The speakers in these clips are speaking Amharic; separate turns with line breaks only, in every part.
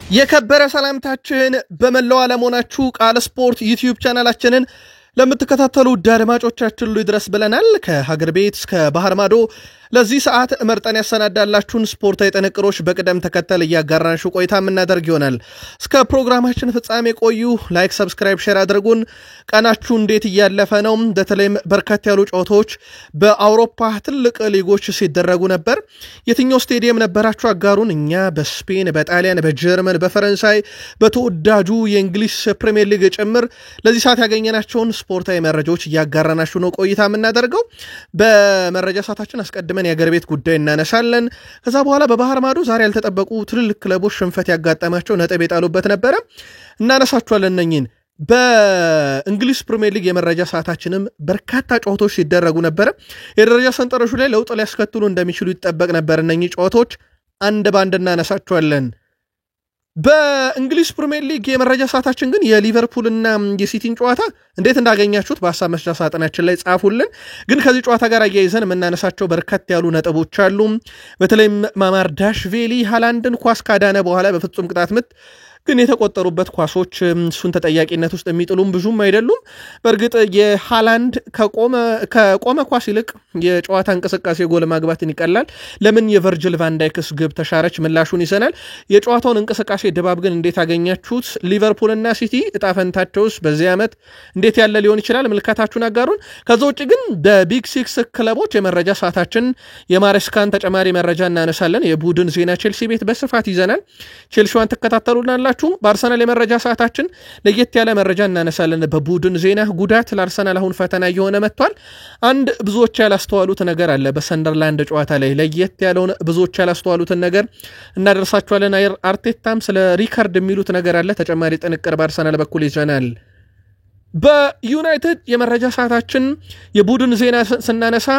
የከበረ ሰላምታችን በመላው ዓለም ሆናችሁ ቃል ስፖርት ዩቲዩብ ቻናላችንን ለምትከታተሉ አድማጮቻችን ሁሉ ይድረስ ብለናል። ከሀገር ቤት እስከ ባህር ማዶ ለዚህ ሰዓት መርጠን ያሰናዳላችሁን ስፖርታዊ ጥንቅሮች በቅደም ተከተል እያጋራንሹ ቆይታ የምናደርግ ይሆናል። እስከ ፕሮግራማችን ፍጻሜ ቆዩ። ላይክ፣ ሰብስክራይብ፣ ሼር አድርጉን። ቀናችሁ እንዴት እያለፈ ነው? በተለይም በርከት ያሉ ጨዋታዎች በአውሮፓ ትልቅ ሊጎች ሲደረጉ ነበር። የትኛው ስቴዲየም ነበራችሁ? አጋሩን። እኛ በስፔን፣ በጣሊያን፣ በጀርመን፣ በፈረንሳይ በተወዳጁ የእንግሊዝ ፕሪሚየር ሊግ ጭምር ለዚህ ሰዓት ያገኘናቸውን ስፖርታዊ መረጃዎች እያጋራናችሁ ነው ቆይታ የምናደርገው። በመረጃ ሰዓታችን አስቀድመን የሀገር ቤት ጉዳይ እናነሳለን። ከዛ በኋላ በባህር ማዶ ዛሬ ያልተጠበቁ ትልልቅ ክለቦች ሽንፈት ያጋጠማቸው ነጥብ የጣሉበት ነበረ፣ እናነሳችኋለን እነኝን። በእንግሊዝ ፕሪሚየር ሊግ የመረጃ ሰዓታችንም በርካታ ጨዋታዎች ሲደረጉ ነበረ። የደረጃ ሰንጠረዡ ላይ ለውጥ ሊያስከትሉ እንደሚችሉ ይጠበቅ ነበር። እነኚህ ጨዋታዎች አንድ ባንድ እናነሳችኋለን። በእንግሊዝ ፕሪሚየር ሊግ የመረጃ ሰዓታችን ግን የሊቨርፑልና የሲቲን ጨዋታ እንዴት እንዳገኛችሁት በሐሳብ መስጫ ሳጥናችን ላይ ጻፉልን። ግን ከዚህ ጨዋታ ጋር አያይዘን የምናነሳቸው በርከት ያሉ ነጥቦች አሉ። በተለይም ማማርዳሽቪሊ ሃላንድን ኳስ ካዳነ በኋላ በፍጹም ቅጣት ምት ግን የተቆጠሩበት ኳሶች እሱን ተጠያቂነት ውስጥ የሚጥሉም ብዙም አይደሉም። በእርግጥ የሃላንድ ከቆመ ኳስ ይልቅ የጨዋታ እንቅስቃሴ ጎል ማግባትን ይቀላል። ለምን የቨርጅል ቫንዳይክስ ግብ ተሻረች? ምላሹን ይዘናል። የጨዋታውን እንቅስቃሴ ድባብ ግን እንዴት አገኛችሁት? ሊቨርፑልና ሲቲ እጣፈንታቸውስ በዚህ ዓመት እንዴት ያለ ሊሆን ይችላል? ምልከታችሁን አጋሩን። ከዛ ውጭ ግን በቢግ ሲክስ ክለቦች የመረጃ ሰዓታችን የማሬስካን ተጨማሪ መረጃ እናነሳለን። የቡድን ዜና ቼልሲ ቤት በስፋት ይዘናል። ቼልሲዋን ትከታተሉናላችሁ። በአርሰናል የመረጃ ሰዓታችን ለየት ያለ መረጃ እናነሳለን። በቡድን ዜና ጉዳት ለአርሰናል አሁን ፈተና እየሆነ መጥቷል። አንድ ብዙዎች ያላስተዋሉት ነገር አለ። በሰንደርላንድ ጨዋታ ላይ ለየት ያለውን ብዙዎች ያላስተዋሉትን ነገር እናደርሳችኋለን። አርቴታም ስለ ሪካርድ የሚሉት ነገር አለ። ተጨማሪ ጥንቅር በአርሰናል በኩል ይዘናል። በዩናይትድ የመረጃ ሰዓታችን የቡድን ዜና ስናነሳ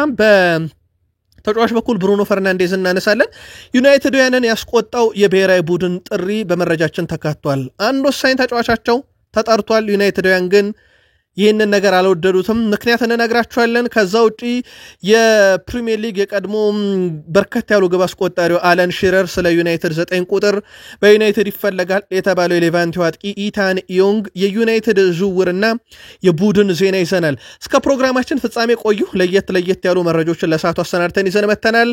ተጫዋች በኩል ብሩኖ ፈርናንዴዝ እናነሳለን። ዩናይትድያንን ያስቆጣው የብሔራዊ ቡድን ጥሪ በመረጃችን ተካቷል። አንድ ወሳኝ ተጫዋቻቸው ተጠርቷል። ዩናይትድያን ግን ይህንን ነገር አልወደዱትም። ምክንያት እንነግራችኋለን። ከዛ ውጪ የፕሪሚየር ሊግ የቀድሞ በርከት ያሉ ግብ አስቆጣሪው አለን ሺረር ስለ ዩናይትድ 9 ቁጥር በዩናይትድ ይፈለጋል የተባለው የሌቫንቴው አጥቂ ኢታን ዮንግ የዩናይትድ ዝውውርና የቡድን ዜና ይዘናል። እስከ ፕሮግራማችን ፍጻሜ ቆዩ። ለየት ያሉ መረጃዎችን ለሰዓቱ አሰናድተን ይዘን መተናል።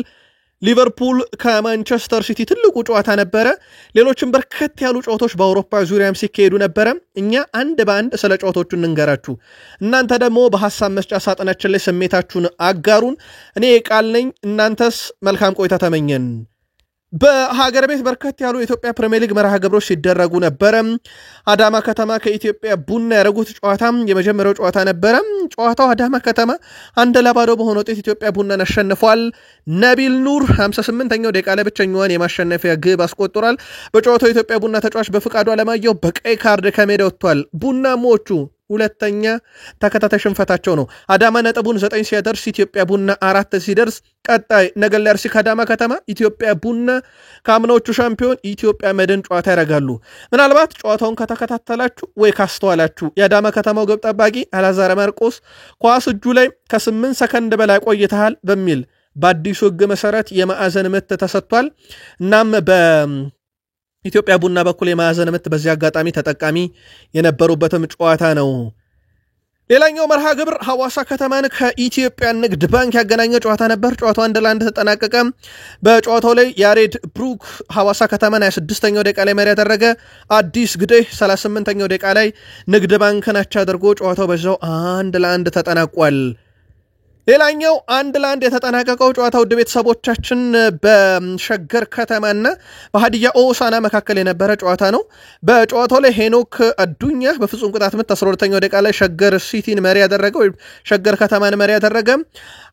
ሊቨርፑል ከማንቸስተር ሲቲ ትልቁ ጨዋታ ነበረ። ሌሎችም በርከት ያሉ ጨዋታዎች በአውሮፓ ዙሪያም ሲካሄዱ ነበረ። እኛ አንድ በአንድ ስለ ጨዋታዎቹ እንንገራችሁ። እናንተ ደግሞ በሐሳብ መስጫ ሳጥናችን ላይ ስሜታችሁን አጋሩን። እኔ ቃል ነኝ፣ እናንተስ መልካም ቆይታ ተመኘን። በሀገር ቤት በርከት ያሉ የኢትዮጵያ ፕሪሚየር ሊግ መርሃ ግብሮች ሲደረጉ ነበረ። አዳማ ከተማ ከኢትዮጵያ ቡና ያደረጉት ጨዋታ የመጀመሪያው ጨዋታ ነበረ። ጨዋታው አዳማ ከተማ 1-0 በሆነ ውጤት ኢትዮጵያ ቡናን አሸንፏል። ነቢል ኑር 58ኛው ደቂቃ ላይ ብቸኛዋን የማሸነፊያ ግብ አስቆጥሯል። በጨዋታው ኢትዮጵያ ቡና ተጫዋች በፍቃዱ አለማየሁ በቀይ ካርድ ከሜዳ ወጥቷል። ቡናሞቹ ሁለተኛ ተከታታይ ሽንፈታቸው ነው። አዳማ ነጥቡን 9 ሲያደርስ ኢትዮጵያ ቡና 4 ሲደርስ ቀጣይ ነገሌ አርሲ ከአዳማ ከተማ ኢትዮጵያ ቡና ከአምናዎቹ ሻምፒዮን ኢትዮጵያ መድን ጨዋታ ያደርጋሉ። ምናልባት ጨዋታውን ከተከታተላችሁ ወይ ካስተዋላችሁ የአዳማ ከተማው ግብ ጠባቂ አላዛር ማርቆስ ኳስ እጁ ላይ ከ8 ሰከንድ በላይ ቆይተሃል በሚል በአዲሱ ሕግ መሰረት የማዕዘን ምት ተሰጥቷል። እናም ኢትዮጵያ ቡና በኩል የማዕዘን ምት በዚህ አጋጣሚ ተጠቃሚ የነበሩበትም ጨዋታ ነው። ሌላኛው መርሃ ግብር ሐዋሳ ከተማን ከኢትዮጵያ ንግድ ባንክ ያገናኘው ጨዋታ ነበር። ጨዋታው 1-1 ተጠናቀቀ። በጨዋታው ላይ ያሬድ ብሩክ ሐዋሳ ከተማን 26ኛው ደቂቃ ላይ መሪ ያደረገ። አዲስ ግዴ 38ኛው ደቂቃ ላይ ንግድ ባንክን አቻ አድርጎ ጨዋታው በዛው 1-1 ተጠናቋል። ሌላኛው 1-1 የተጠናቀቀው ጨዋታ ውድ ቤተሰቦቻችን በሸገር ከተማና በሀዲያ ሆሳዕና መካከል የነበረ ጨዋታ ነው። በጨዋታው ላይ ሄኖክ አዱኛ በፍጹም ቅጣት ምት 12ኛው ደቂቃ ላይ ሸገር ሲቲን መሪ ያደረገ ወይ ሸገር ከተማን መሪ ያደረገ።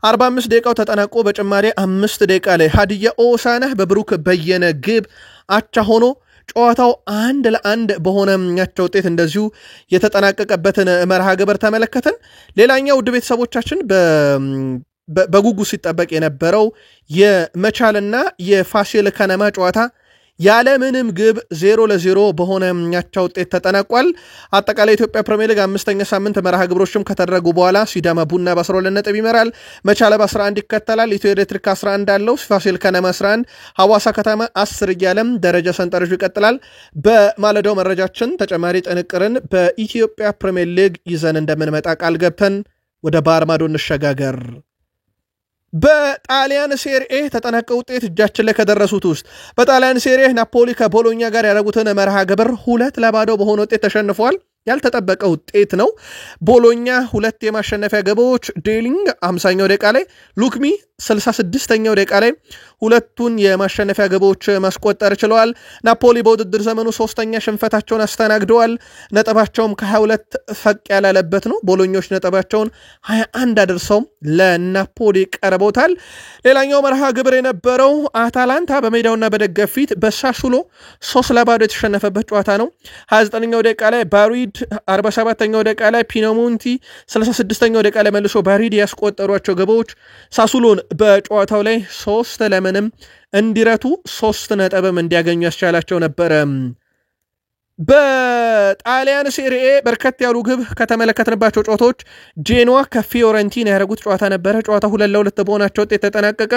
45 ደቂቃው ተጠናቆ በጭማሪ 5 ደቂቃ ላይ ሀዲያ ሆሳዕና በብሩክ በየነ ግብ አቻ ሆኖ ጨዋታው 1-1 በሆነኛቸው ውጤት እንደዚሁ የተጠናቀቀበትን መርሃ ግብር ተመለከተን። ሌላኛው ውድ ቤተሰቦቻችን በጉጉ ሲጠበቅ የነበረው የመቻልና የፋሲል ከነማ ጨዋታ ያለምንም ግብ 0-0 በሆነ አቻ ውጤት ተጠናቋል። አጠቃላይ ኢትዮጵያ ፕሪሚየር ሊግ 5ኛ ሳምንት መርሃ ግብሮችም ከተደረጉ በኋላ ሲዳማ ቡና በ12 ነጥብ ይመራል። መቻለ በ11 ይከተላል። ኢትዮ ኤሌክትሪክ 11 አለው። ፋሲል ከነማ 11፣ ሐዋሳ ከተማ 10 እያለም ደረጃ ሰንጠረዡ ይቀጥላል። በማለዳው መረጃችን ተጨማሪ ጥንቅርን በኢትዮጵያ ፕሪሚየር ሊግ ይዘን እንደምንመጣ ቃል ገብተን ወደ ባህር ማዶ እንሸጋገር። በጣሊያን ሴሪኤ ተጠናቀው ውጤት እጃችን ላይ ከደረሱት ውስጥ በጣሊያን ሴሪኤ ናፖሊ ከቦሎኛ ጋር ያደረጉትን መርሃ ግብር 2-0 በሆነ ውጤት ተሸንፏል። ያልተጠበቀ ውጤት ነው። ቦሎኛ 2 የማሸነፊያ ግቦች ዴሊንግ 50ኛው ደቂቃ ላይ፣ ሉክሚ 66ኛው ደቂቃ ላይ ሁለቱን የማሸነፊያ ግቦች ማስቆጠር ችለዋል። ናፖሊ በውድድር ዘመኑ 3ኛ ሽንፈታቸውን አስተናግደዋል። ነጥባቸውም ከ22 ፈቅ ያላለበት ነው። ቦሎኞች ነጥባቸውን 21 አድርሰው ለናፖሊ ቀርበውታል። ሌላኛው መርሃ ግብር የነበረው አታላንታ በሜዳውና በደጋፊ ፊት በሳሱሎ 3-0 የተሸነፈበት ጨዋታ ነው። 29ኛው ደቂቃ ላይ ባሪድ 47ኛው ደቂቃ ላይ ፒኖሞንቲ 66ኛው ደቂቃ ላይ መልሶ ባሪድ ያስቆጠሯቸው ግቦች ሳሱሎን በጨዋታው ላይ 3-0 እንዲረቱ 3 ነጥብም እንዲያገኙ ያስቻላቸው ነበረ። በጣሊያን ሴሪኤ በርከት ያሉ ግብ ከተመለከትንባቸው ጨዋታዎች ጄኖዋ ከፊዮረንቲና ያደረጉት ጨዋታ ነበረ። ጨዋታ 2-2 በሆናቸው ውጤት ተጠናቀቀ።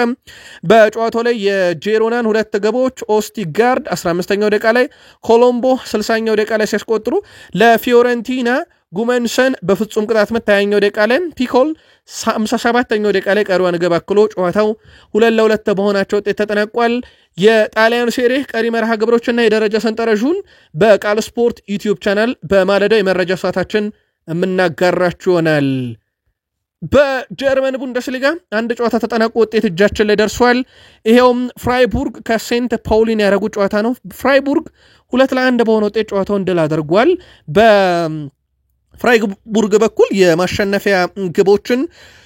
በጨዋታው ላይ የጄሮናን 2 ግቦች ኦስቲጋርድ 15ኛው ደቂቃ ላይ፣ ኮሎምቦ 60ኛው ደቂቃ ላይ ሲያስቆጥሩ ለፊዮረንቲና ጉመንሰን በፍጹም ቅጣት ምት 20ኛው ደቂቃ ላይ፣ ፒኮል 57ኛው ደቂቃ ላይ ቀሪዋን ግብ አክሎ ጨዋታው 2-2 በሆናቸው ውጤት ተጠናቋል። የጣሊያን ሴሪኤ ቀሪ መርሃ ግብሮችና የደረጃ ሰንጠረዡን በቃል ስፖርት ዩቲዩብ ቻናል በማለዳው የመረጃ ሰዓታችን የምናጋራችሁ ይሆናል። በጀርመን ቡንደስሊጋ አንድ ጨዋታ ተጠናቆ ውጤት እጃችን ላይ ደርሷል። ይሄውም ፍራይቡርግ ከሴንት ፓውሊን ያደረጉት ጨዋታ ነው። ፍራይቡርግ 2-1 በሆነ ውጤት ጨዋታውን ድል አድርጓል። በፍራይቡርግ በኩል የማሸነፊያ ግቦችን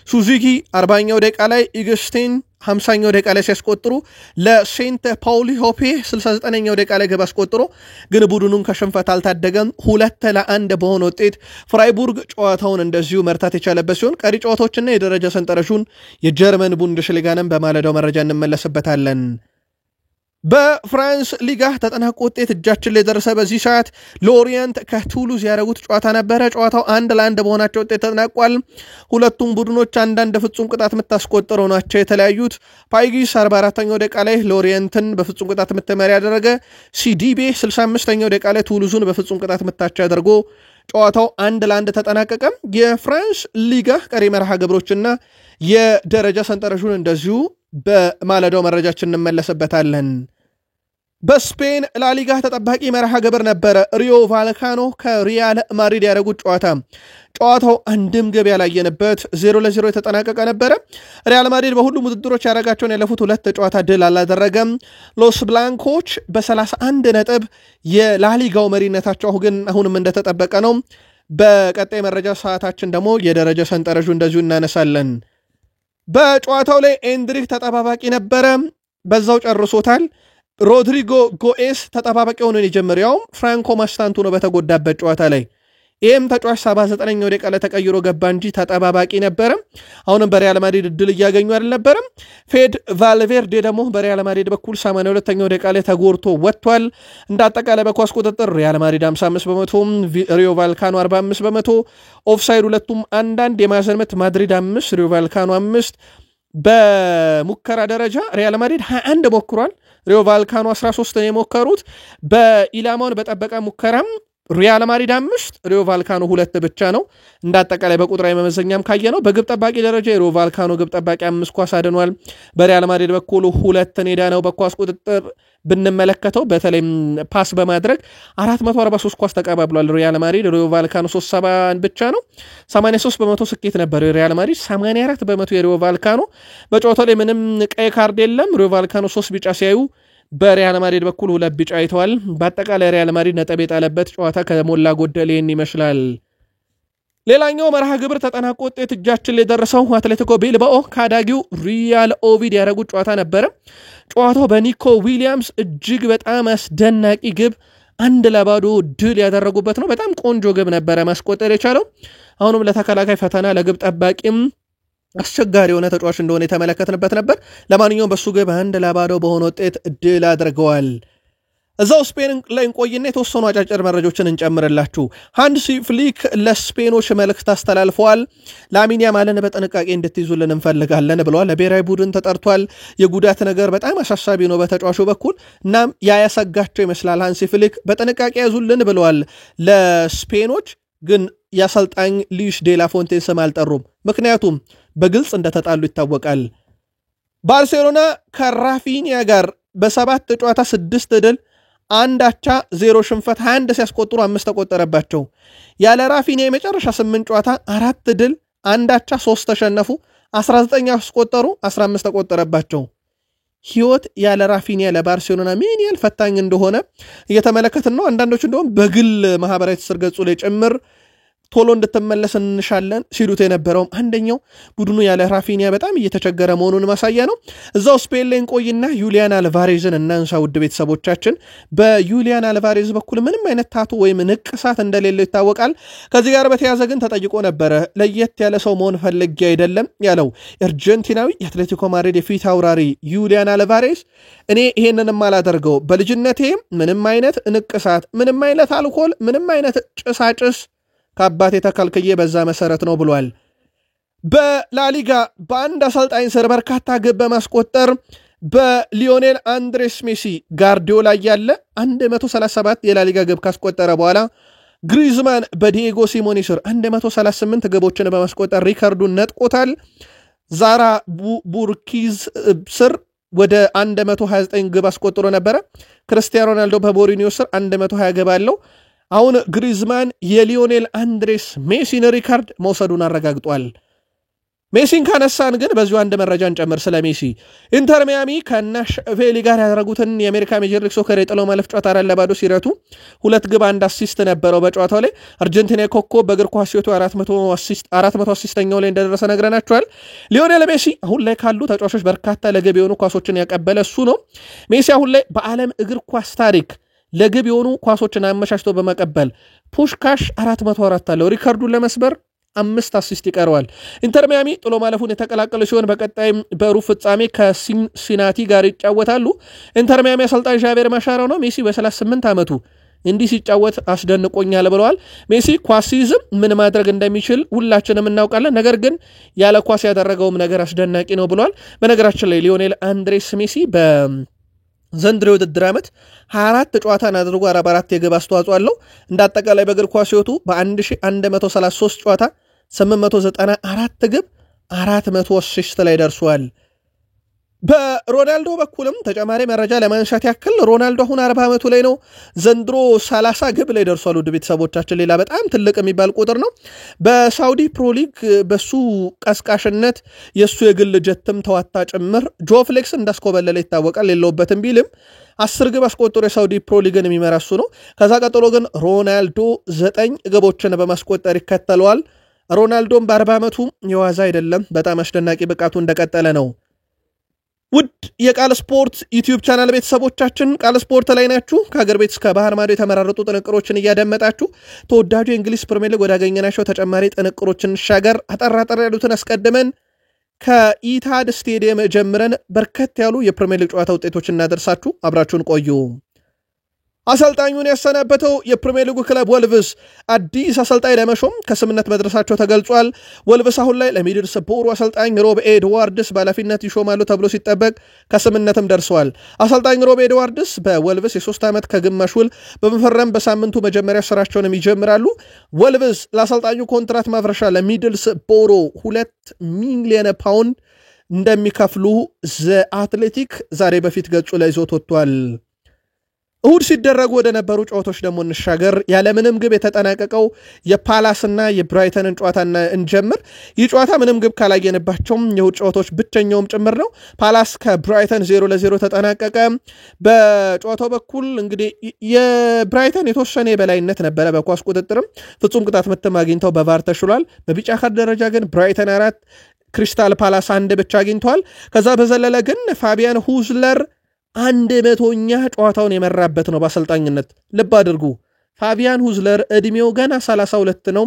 ሱዙኪ 40ኛው ደቂቃ ላይ፣ ኢግስቴን 50ኛው ደቂቃ ላይ ሲያስቆጥሩ ለሴንት ፓውሊ ሆፔ 69ኛው ደቂቃ ላይ ግብ አስቆጥሮ ግን ቡድኑን ከሽንፈት አልታደገም። 2-1 በሆነ ውጤት ፍራይቡርግ ጨዋታውን እንደዚሁ መርታት የቻለበት ሲሆን ቀሪ ጨዋታዎችና የደረጃ ሰንጠረዡን የጀርመን ቡንደስሊጋንም በማለዳው መረጃ እንመለስበታለን። በፍራንስ ሊጋ ተጠናቆ ውጤት እጃችን ላይ ደረሰ። በዚህ ሰዓት ሎሪየንት ከቱሉዝ ያደረጉት ጨዋታ ነበረ። ጨዋታው 1-1 በሆናቸው ውጤት ተጠናቋል። ሁለቱም ቡድኖች አንዳንድ ፍጹም ቅጣት የምታስቆጥረው ናቸው የተለያዩት። ፓይጊስ 44ኛው ደቂቃ ላይ ሎሪየንትን በፍጹም ቅጣት ምትመሪ ያደረገ፣ ሲዲቤ 65ኛው ደቂቃ ላይ ቱሉዙን በፍጹም ቅጣት ምታቸው ያደርጎ ጨዋታው 1-1 ተጠናቀቀ። የፍራንስ ሊጋ ቀሪ መርሃ ግብሮችና የደረጃ ሰንጠረዡን እንደዚሁ በማለዳው መረጃችን እንመለስበታለን። በስፔን ላሊጋ ተጠባቂ መርሃ ግብር ነበረ። ሪዮ ቫልካኖ ከሪያል ማድሪድ ያደረጉት ጨዋታው አንድም ግብ ያላየንበት 0-0 የተጠናቀቀ ነበረ። ሪያል ማድሪድ በሁሉም ውድድሮች ያደረጋቸውን ያለፉት 2 ጨዋታ ድል አላደረገም። ሎስ ብላንኮች በ31 ነጥብ የላሊጋው መሪነታቸው ግን አሁንም እንደተጠበቀ ነው። በቀጣይ መረጃ ሰዓታችን ደግሞ የደረጃ ሰንጠረዡ እንደዚሁ እናነሳለን። በጨዋታው ላይ ኤንድሪክ ተጠባባቂ ነበረ፣ በዛው ጨርሶታል። ሮድሪጎ ጎኤስ ተጠባባቂ ሆኖ የጀመሪያውም ፍራንኮ ማስታንቱኖ በተጎዳበት ጨዋታ ላይ ይህም ተጫዋች 79ኛው ደቂቃ ላይ ተቀይሮ ገባ እንጂ ተጠባባቂ ነበረ። አሁንም በሪያል ማድሪድ እድል እያገኙ አልነበረም። ፌድ ቫልቬርዴ ደግሞ በሪያል ማድሪድ በኩል 82ኛው ደቂቃ ላይ ተጎድቶ ወጥቷል። እንደ አጠቃላይ በኳስ ቁጥጥር ሪያል ማድሪድ 55%፣ ሪዮ ቫልካኖ 45%። ኦፍሳይድ ሁለቱም አንዳንድ፣ የማዕዘን ምት ማድሪድ 5 ሪዮ ቫልካኖ 5። በሙከራ ደረጃ ሪያል ማድሪድ 21 ሞክሯል፣ ሪዮ ቫልካኖ 13 ነው የሞከሩት። በኢላማውን በጠበቀ ሙከራም ሪያል ማድሪድ 5 ሪዮ ቫልካኖ 2 ብቻ ነው። እንዳጠቃላይ በቁጥራዊ መመዘኛም ካየ ነው። በግብ ጠባቂ ደረጃ የሪዮ ቫልካኖ ግብ ጠባቂ 5 ኳስ አድኗል። በሪያል ማድሪድ በኩል 2 ኔዳ ነው። በኳስ ቁጥጥር ብንመለከተው በተለይ ፓስ በማድረግ 443 ኳስ ተቀባብሏል ሪያል ማድሪድ። ሪዮ ቫልካኖ 37 ብቻ ነው። 83% ስኬት ነበር የሪያል ማድሪድ፣ 84% የሪዮ ቫልካኖ። በጨዋታው ላይ ምንም ቀይ ካርድ የለም። ሪዮ ቫልካኖ 3 ቢጫ ሲያዩ በሪያል ማድሪድ በኩል 2 ቢጫ አይተዋል። በአጠቃላይ ሪያል ማድሪድ ነጥብ የጣለበት ጨዋታ ከሞላ ጎደል ይህን ይመስላል። ሌላኛው መርሃ ግብር ተጠናቆ ውጤት እጃችን ላይ ደረሰው አትሌቲኮ ቤልባኦ ካዳጊው ሪያል ኦቪድ ያደረጉት ጨዋታ ነበረ። ጨዋታው በኒኮ ዊሊያምስ እጅግ በጣም አስደናቂ ግብ 1-0 ድል ያደረጉበት ነው። በጣም ቆንጆ ግብ ነበረ ማስቆጠር የቻለው። አሁንም ለተከላካይ ፈተና፣ ለግብ ጠባቂም አስቸጋሪ የሆነ ተጫዋች እንደሆነ የተመለከትንበት ነበር። ለማንኛውም በሱ ግብ 1-0 በሆነ ውጤት ድል አድርገዋል። እዛው ስፔን ላይ እንቆይና የተወሰኑ አጫጭር መረጃዎችን እንጨምርላችሁ። ሃንሲ ፍሊክ ለስፔኖች መልእክት አስተላልፈዋል። ላሚን ያማልን በጥንቃቄ እንድትይዙልን እንፈልጋለን ብለዋል። ለብሔራዊ ቡድን ተጠርቷል። የጉዳት ነገር በጣም አሳሳቢ ነው በተጫዋቹ በኩል እናም ያያሰጋቸው ይመስላል። ሃንሲ ፍሊክ በጥንቃቄ ያዙልን ብለዋል። ለስፔኖች ግን የአሰልጣኝ ሉዊስ ዴላ ፎንቴን ስም አልጠሩም። ምክንያቱም በግልጽ እንደተጣሉ ይታወቃል። ባርሴሎና ከራፊኒያ ጋር በ7 ጨዋታ 6 ድል 1 አቻ 0 ሽንፈት 21 ሲያስቆጥሩ 5 ተቆጠረባቸው። ያለ ራፊኒያ የመጨረሻ 8 ጨዋታ 4 ድል 1 አቻ 3 ተሸነፉ፣ 19 ያስቆጠሩ 15 ተቆጠረባቸው። ህይወት ያለ ራፊኒያ ለባርሴሎና ምን ያህል ፈታኝ እንደሆነ እየተመለከትን ነው። አንዳንዶች እንደውም በግል ማህበራዊ ትስስር ገጹ ላይ ጭምር ቶሎ እንድትመለስ እንሻለን ሲሉት የነበረውም አንደኛው ቡድኑ ያለ ራፊኒያ በጣም እየተቸገረ መሆኑን ማሳያ ነው። እዛው ስፔን ላይ እንቆይና ዩሊያን አልቫሬዝን እናንሳ። ውድ ቤተሰቦቻችን በዩሊያን አልቫሬዝ በኩል ምንም አይነት ታቱ ወይም ንቅሳት እንደሌለው ይታወቃል። ከዚህ ጋር በተያዘ ግን ተጠይቆ ነበረ። ለየት ያለ ሰው መሆን ፈልጌ አይደለም ያለው አርጀንቲናዊ የአትሌቲኮ ማድሪድ የፊት አውራሪ ዩሊያን አልቫሬዝ እኔ ይሄንንም አላደርገው በልጅነቴ ምንም አይነት ንቅሳት፣ ምንም አይነት አልኮል፣ ምንም አይነት ጭሳጭስ ከአባቴ ተከልክዬ በዛ መሰረት ነው ብሏል። በላሊጋ በአንድ አሰልጣኝ ስር በርካታ ግብ በማስቆጠር በሊዮኔል አንድሬስ ሜሲ ጋርዲዮላ ያለ 137 የላሊጋ ግብ ካስቆጠረ በኋላ ግሪዝማን በዲኤጎ ሲሞኔ ስር 138 ግቦችን በማስቆጠር ሪካርዱን ነጥቆታል። ዛራ ቡርኪዝ ስር ወደ 129 ግብ አስቆጥሮ ነበረ። ክርስቲያኖ ሮናልዶ በሞሪኒዮ ስር 120 ግብ አለው። አሁን ግሪዝማን የሊዮኔል አንድሬስ ሜሲን ሪካርድ መውሰዱን አረጋግጧል። ሜሲን ካነሳን ግን በዚሁ አንድ መረጃን ጨምር ስለ ሜሲ። ኢንተር ሚያሚ ከናሽቬሊ ጋር ያደረጉትን የአሜሪካ ሜጀር ሊግ ሶከር የጥሎ ማለፍ ጨዋታ 4-2 ሲረቱ 2 ግብ 1 አሲስት ነበረው በጨዋታው ላይ። አርጀንቲና ኮከብ በእግር ኳስ ሕይወቱ 400 አሲስተኛው ላይ እንደደረሰ ነግረናቸዋል። ሊዮኔል ሜሲ አሁን ላይ ካሉ ተጫዋቾች በርካታ ለግብ የሆኑ ኳሶችን ያቀበለ እሱ ነው። ሜሲ አሁን ላይ በዓለም እግር ኳስ ታሪክ ለግብ የሆኑ ኳሶችን አመቻችቶ በመቀበል ፑሽካሽ 404 አለው። ሪካርዱን ለመስበር 5 አሲስት ይቀረዋል። ኢንተር ሚያሚ ጥሎ ማለፉን የተቀላቀለ ሲሆን በቀጣይም በሩብ ፍጻሜ ከሲንሲናቲ ጋር ይጫወታሉ። ኢንተር ሚያሚ አሰልጣኝ ዣቬር ማሻራው ነው። ሜሲ በ38 ዓመቱ እንዲህ ሲጫወት አስደንቆኛል ብለዋል። ሜሲ ኳሲዝም ምን ማድረግ እንደሚችል ሁላችንም እናውቃለን፣ ነገር ግን ያለ ኳስ ያደረገውም ነገር አስደናቂ ነው ብለዋል። በነገራችን ላይ ሊዮኔል አንድሬስ ሜሲ ዘንድሮ የውድድር ዓመት 24 ጨዋታን አድርጎ 44 የግብ አስተዋጽኦ አለው። እንዳጠቃላይ በእግር ኳስ ሕይወቱ በ1133 ጨዋታ 894 ግብ 400 አሲስት ላይ ደርሷል። በሮናልዶ በኩልም ተጨማሪ መረጃ ለማንሳት ያክል ሮናልዶ አሁን 40 ዓመቱ ላይ ነው። ዘንድሮ 30 ግብ ላይ ደርሷል። ውድ ቤተሰቦቻችን ሌላ በጣም ትልቅ የሚባል ቁጥር ነው። በሳውዲ ፕሮ ሊግ በሱ ቀስቃሽነት የሱ የግል ጀትም ተዋታ ጭምር ጆ ፍሌክስ እንዳስኮበለለ ይታወቃል። የለውበትም ቢልም 10 ግብ አስቆጥሮ የሳውዲ ፕሮ ሊግን የሚመራ እሱ ነው። ከዛ ቀጥሎ ግን ሮናልዶ 9 ግቦችን በማስቆጠር ይከተለዋል። ሮናልዶም በ40 ዓመቱ የዋዛ አይደለም። በጣም አስደናቂ ብቃቱ እንደቀጠለ ነው። ውድ የቃል ስፖርት ዩቲዩብ ቻናል ቤተሰቦቻችን ቃል ስፖርት ላይ ናችሁ። ከሀገር ቤት እስከ ባህር ማዶ የተመራረጡ ጥንቅሮችን እያደመጣችሁ ተወዳጁ የእንግሊዝ ፕሪሚየር ሊግ ወዳገኘናቸው ተጨማሪ ጥንቅሮችን ሻገር አጠራጠር ያሉትን አስቀድመን ከኢታድ ስቴዲየም ጀምረን በርከት ያሉ የፕሪሚየር ሊግ ጨዋታ ውጤቶችን እናደርሳችሁ። አብራችሁን ቆዩ። አሰልጣኙን ያሰናበተው የፕሪሚየር ሊጉ ክለብ ወልቭስ አዲስ አሰልጣኝ ለመሾም ከስምነት መድረሳቸው ተገልጿል። ወልቭስ አሁን ላይ ለሚድልስብሮው አሰልጣኝ ሮብ ኤድዋርድስ በኃላፊነት ይሾማሉ ተብሎ ሲጠበቅ ከስምነትም ደርሰዋል። አሰልጣኝ ሮብ ኤድዋርድስ በወልቭስ የ3 ዓመት ከግማሽ ውል በመፈረም በሳምንቱ መጀመሪያ ስራቸውንም ይጀምራሉ። ወልቭስ ለአሰልጣኙ ኮንትራት ማፍረሻ ለሚድልስብሮው 2 ሚሊዮን ፓውንድ እንደሚከፍሉ ዘ አትሌቲክ ዛሬ በፊት ገጹ ላይ ይዞት ወጥቷል። እሁድ ሲደረጉ ወደ ነበሩ ጨዋታዎች ደግሞ እንሻገር። ያለምንም ግብ የተጠናቀቀው የፓላስና የብራይተንን ጨዋታና እንጀምር። ይህ ጨዋታ ምንም ግብ ካላየንባቸውም የእሁድ ጨዋታዎች ብቸኛውም ጭምር ነው። ፓላስ ከብራይተን 0-0 ተጠናቀቀ። በጨዋታው በኩል እንግዲህ የብራይተን የተወሰነ የበላይነት ነበረ። በኳስ ቁጥጥርም ፍጹም ቅጣት ምትም አግኝተው በቫር ተሽሏል። በቢጫ ካርድ ደረጃ ግን ብራይተን 4 ክሪስታል ፓላስ 1 ብቻ አግኝተዋል። ከዛ በዘለለ ግን ፋቢያን ሁዝለር 100ኛ ጨዋታውን የመራበት ነው በአሰልጣኝነት። ልብ አድርጉ፣ ፋቢያን ሁዝለር እድሜው ገና 32 ነው።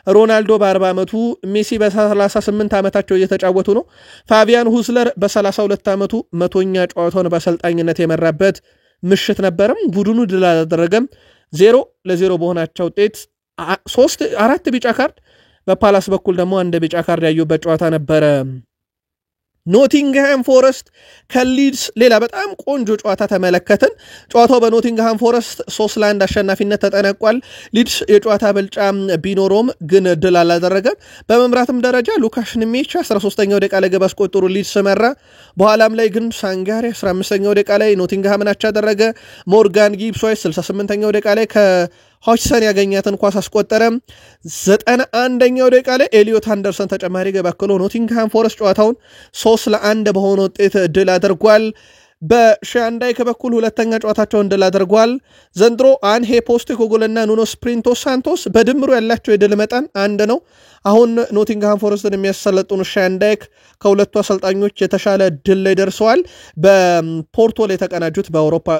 ሮናልዶ በ40 ዓመቱ፣ ሜሲ በ38 ዓመታቸው እየተጫወቱ ነው። ፋቢያን ሁዝለር በ32 ዓመቱ 100ኛ ጨዋታውን በአሰልጣኝነት የመራበት ምሽት ነበርም ቡድኑ ድል አላደረገም 0-0 በሆናቸው ውጤት 4 ቢጫ ካርድ በፓላስ በኩል ደግሞ 1 ቢጫ ካርድ ያዩበት ጨዋታ ነበረ። ኖቲንግሃም ፎረስት ከሊድስ ሌላ በጣም ቆንጆ ጨዋታ ተመለከትን። ጨዋታው በኖቲንግሃም ፎረስት 3-1 አሸናፊነት ተጠናቋል። ሊድስ የጨዋታ ብልጫ ቢኖረውም ግን ድል አላደረገም። በመምራትም ደረጃ ሉካስ ኒሜቻ 13ኛው ደቂቃ ላይ ግብ አስቆጥሮ ሊድስ መራ። በኋላም ላይ ግን ሳንጋሪ 15ኛው ደቂቃ ላይ ኖቲንግሃምን አቻ አደረገ። ሞርጋን ጊብስ ዋይት 68ኛው ደቂቃ ላይ ሆችሰን ያገኛትን ኳስ አስቆጠረ። 91ኛው ደቂቃ ላይ ኤሊዮት አንደርሰን ተጨማሪ ግብ አክሎ ኖቲንግሃም ፎረስት ጨዋታውን 3-1 በሆነ ውጤት ድል አድርጓል። በሻንዳይክ በኩል ሁለተኛ ጨዋታቸውን ድል አድርጓል። ዘንድሮ አንሄ ፖስቴኮግሉና ኑኖ ስፕሪንቶ ሳንቶስ በድምሩ ያላቸው የድል መጠን 1 ነው። አሁን ኖቲንግሃም ፎረስትን የሚያሰለጥኑ ሻንዳይክ ከሁለቱ አሰልጣኞች የተሻለ ድል ላይ ደርሰዋል። በፖርቶ ላይ የተቀናጁት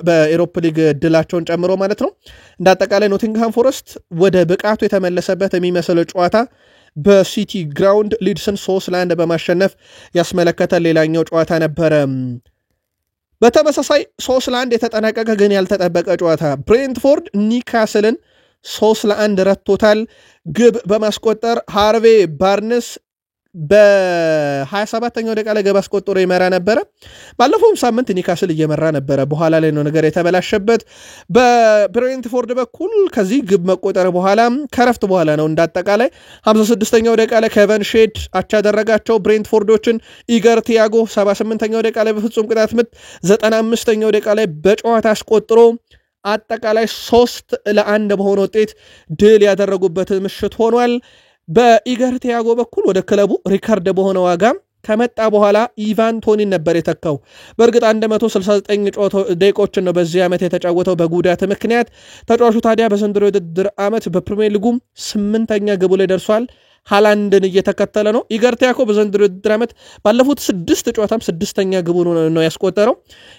በኤሮፓ ሊግ ድላቸውን ጨምሮ ማለት ነው። እንዳጠቃላይ ኖቲንግሃም ፎረስት ወደ ብቃቱ የተመለሰበት የሚመስለው ጨዋታ በሲቲ ግራውንድ ሊድስን 3-1 በማሸነፍ ያስመለከተ ሌላኛው ጨዋታ ነበረ። በተመሳሳይ 3-1 የተጠናቀቀ ግን ያልተጠበቀ ጨዋታ ብሬንትፎርድ ኒውካስልን 3-1 ረቶታል። ግብ በማስቆጠር ሃርቬ ባርንስ በ27ኛው ደቂቃ ላይ ግብ አስቆጥሮ ይመራ ነበረ። ባለፈውም ሳምንት ኒውካስል እየመራ ነበረ። በኋላ ላይ ነው ነገር የተበላሸበት። በብሬንትፎርድ በኩል ከዚህ ግብ መቆጠር በኋላ ከረፍት በኋላ ነው እንዳጠቃላይ 56ኛው ደቂቃ ላይ ኬቨን ሼድ አቻ ያደረጋቸው ብሬንትፎርዶችን። ኢገር ቲያጎ 78ኛው ደቂቃ ላይ በፍጹም ቅጣት ምት 95ኛው ደቂቃ ላይ በጨዋታ አስቆጥሮ አጠቃላይ 3-1 በሆነ ውጤት ድል ያደረጉበት ምሽት ሆኗል። በኢገር ቲያጎ በኩል ወደ ክለቡ ሪካርድ በሆነ ዋጋ ከመጣ በኋላ ኢቫን ቶኒን ነበር የተካው። በእርግጥ 169 ደቂቃዎችን ነው በዚህ ዓመት የተጫወተው በጉዳት ምክንያት። ተጫዋቹ ታዲያ በዘንድሮ የውድድር ዓመት በፕሪሚየር ሊጉም 8ኛ ግቡ ላይ ደርሷል። ሃላንድን እየተከተለ ነው። ኢገር ቲያጎ በዘንድሮ የውድድር ዓመት ባለፉት 6 ጨዋታም 6ኛ ግቡ ነው ያስቆጠረው።